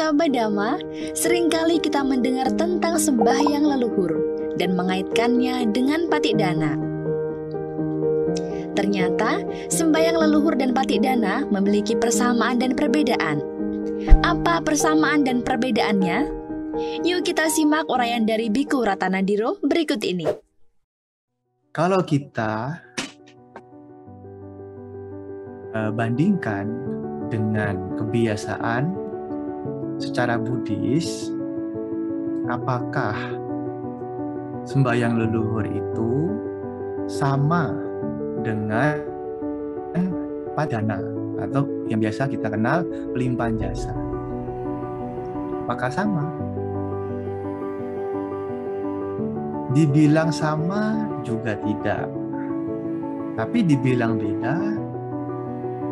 Sahabat Dhamma, seringkali kita mendengar tentang sembahyang leluhur dan mengaitkannya dengan Patidana. Ternyata, sembahyang leluhur dan Patidana memiliki persamaan dan perbedaan. Apa persamaan dan perbedaannya? Yuk kita simak uraian dari Biku Ratanadiro berikut ini. Kalau kita bandingkan dengan kebiasaan secara Buddhis, apakah sembahyang leluhur itu sama dengan Patidana atau yang biasa kita kenal pelimpahan jasa? Apakah sama? Dibilang sama juga tidak, tapi dibilang beda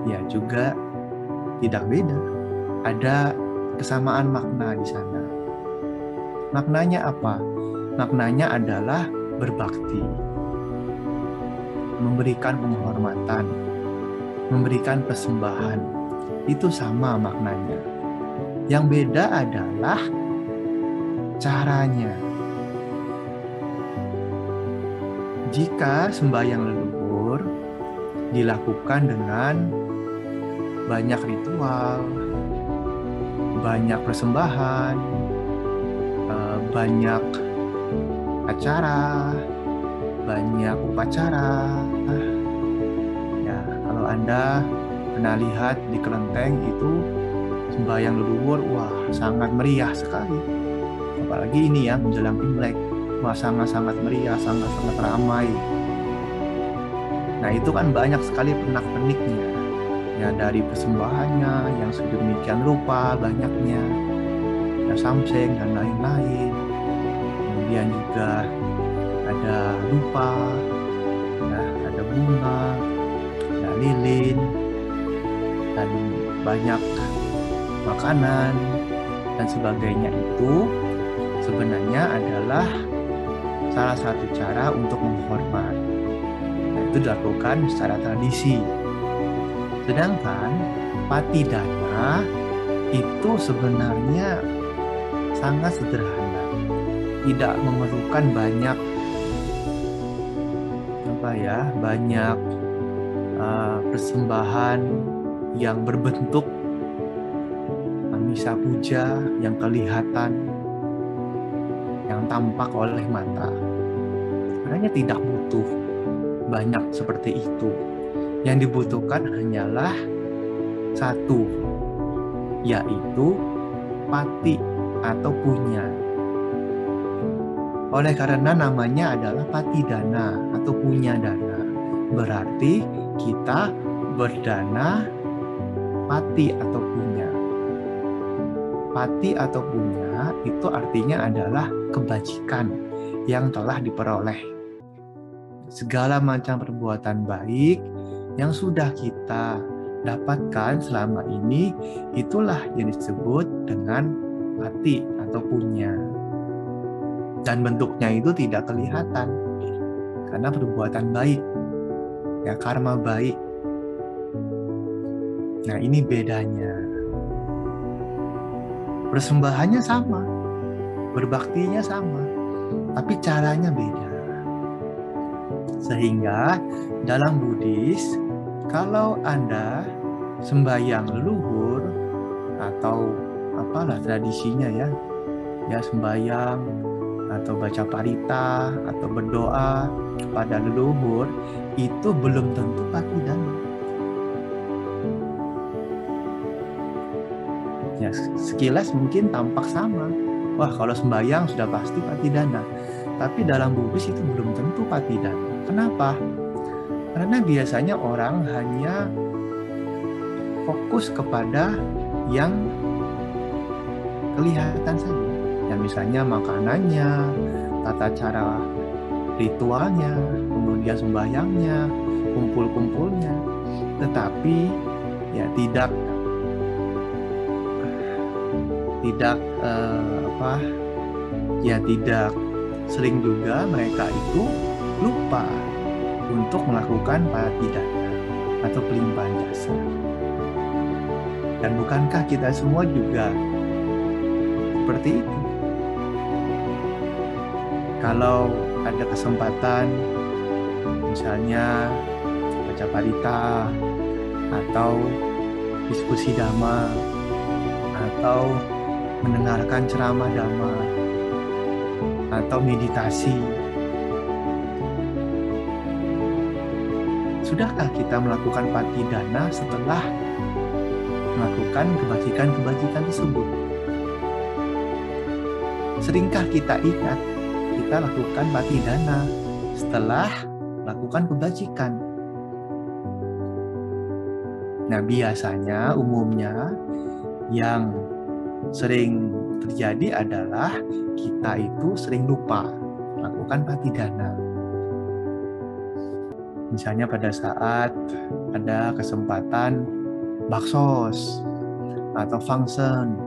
ya juga tidak beda. Ada kesamaan makna di sana. Maknanya apa? Maknanya adalah berbakti, memberikan penghormatan, memberikan persembahan. Itu sama maknanya. Yang beda adalah caranya. Jika sembahyang leluhur dilakukan dengan banyak ritual, banyak persembahan, banyak acara, banyak upacara. Ya, kalau Anda pernah lihat di kelenteng itu sembahyang leluhur, wah sangat meriah sekali. Apalagi ini ya menjelang Imlek, wah sangat-sangat meriah, sangat-sangat ramai. Nah itu kan banyak sekali pernak-perniknya. Ya, dari persembahannya yang sedemikian rupa banyaknya, ada samseng dan lain-lain. Kemudian juga ada dupa, ya, ada bunga, ada lilin, dan banyak makanan dan sebagainya. Itu sebenarnya adalah salah satu cara untuk menghormat. Nah, itu dilakukan secara tradisi. Sedangkan Patidana itu sebenarnya sangat sederhana, tidak memerlukan banyak persembahan yang berbentuk amisa puja yang kelihatan, yang tampak oleh mata. Sebenarnya tidak butuh banyak seperti itu. Yang dibutuhkan hanyalah satu, yaitu pati atau punya. Oleh karena namanya adalah Patidana atau punya dana, berarti kita berdana pati atau punya. Pati atau punya itu artinya adalah kebajikan yang telah diperoleh. Segala macam perbuatan baik yang sudah kita dapatkan selama ini, itulah yang disebut dengan pati atau punya. Dan bentuknya itu tidak kelihatan karena perbuatan baik, ya karma baik. Nah ini bedanya. Persembahannya sama, berbaktinya sama, tapi caranya beda. Sehingga dalam Buddhis, kalau Anda sembahyang leluhur atau apalah tradisinya ya sembahyang atau baca parita atau berdoa kepada leluhur, itu belum tentu Patidana. Ya sekilas mungkin tampak sama. Wah kalau sembahyang sudah pasti Patidana. Tapi dalam Buddhis itu belum tentu Patidana. Kenapa? Karena biasanya orang hanya fokus kepada yang kelihatan saja. Ya misalnya makanannya, tata cara ritualnya, kemudian sembahyangnya, kumpul-kumpulnya. Tetapi ya tidak sering juga mereka itu lupa untuk melakukan Patidana atau pelimpahan jasa. Dan bukankah kita semua juga seperti itu. Kalau ada kesempatan, misalnya baca parita, atau diskusi dhamma, atau mendengarkan ceramah dhamma, atau meditasi, sudahkah kita melakukan patidana setelah melakukan kebajikan-kebajikan tersebut? Seringkah kita ingat kita lakukan patidana setelah melakukan kebajikan? Nah, biasanya umumnya yang sering terjadi adalah kita itu sering lupa melakukan patidana. Misalnya pada saat ada kesempatan baksos, atau function,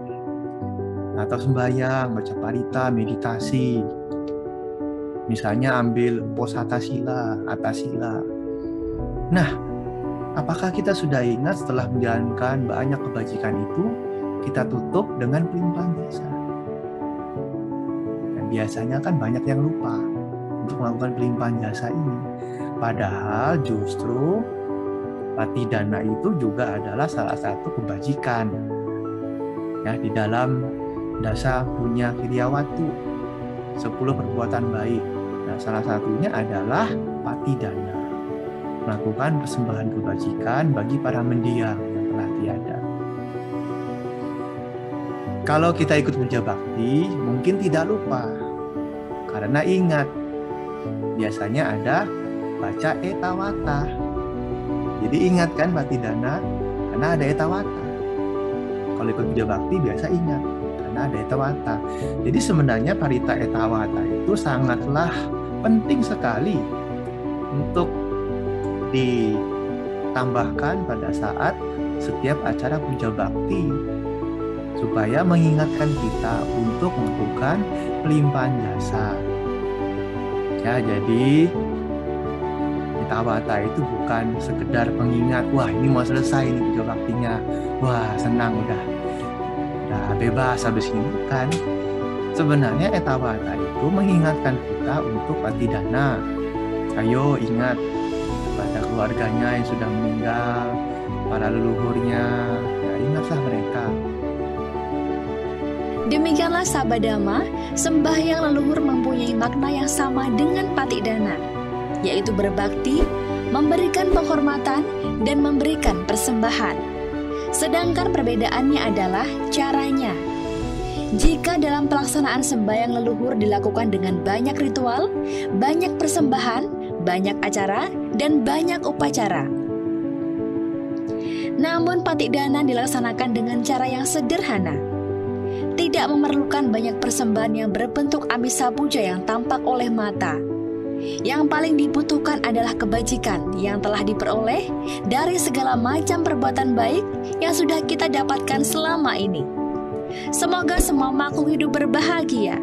atau sembahyang, baca parita, meditasi. Misalnya ambil uposatha-sila, atasila. Nah, apakah kita sudah ingat setelah menjalankan banyak kebajikan itu, kita tutup dengan pelimpahan jasa? Dan biasanya kan banyak yang lupa untuk melakukan pelimpahan jasa ini. Padahal justru patidana itu juga adalah salah satu kebajikan ya di dalam dasa punya kriawatu, 10 perbuatan baik. Nah, salah satunya adalah patidana, melakukan persembahan kebajikan bagi para mendiang yang telah tiada. Kalau kita ikut puja bakti, mungkin tidak lupa karena ingat biasanya ada baca etawata. Jadi ingat kan patidana karena ada etawata. Kalau ikut puja bakti biasa ingat karena ada etawata. Jadi sebenarnya parita etawata itu sangatlah penting sekali untuk ditambahkan pada saat setiap acara puja bakti supaya mengingatkan kita untuk melakukan pelimpahan jasa. Ya, jadi etawata itu bukan sekedar pengingat, wah ini mau selesai ini puja baktinya, wah senang udah bebas habis ini. Bukan. Sebenarnya etawata itu mengingatkan kita untuk patidana. Ayo ingat pada keluarganya yang sudah meninggal, para leluhurnya, ya ingatlah mereka. Demikianlah Sabadama, sembahyang leluhur mempunyai makna yang sama dengan patidana, yaitu berbakti, memberikan penghormatan, dan memberikan persembahan. Sedangkan perbedaannya adalah caranya. Jika dalam pelaksanaan sembahyang leluhur dilakukan dengan banyak ritual, banyak persembahan, banyak acara, dan banyak upacara. Namun patidana dilaksanakan dengan cara yang sederhana. Tidak memerlukan banyak persembahan yang berbentuk amisa puja yang tampak oleh mata. Yang paling dibutuhkan adalah kebajikan yang telah diperoleh dari segala macam perbuatan baik yang sudah kita dapatkan selama ini. Semoga semua makhluk hidup berbahagia.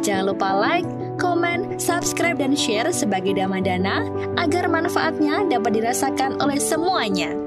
Jangan lupa like, komen, subscribe, dan share sebagai Dhammadana agar manfaatnya dapat dirasakan oleh semuanya.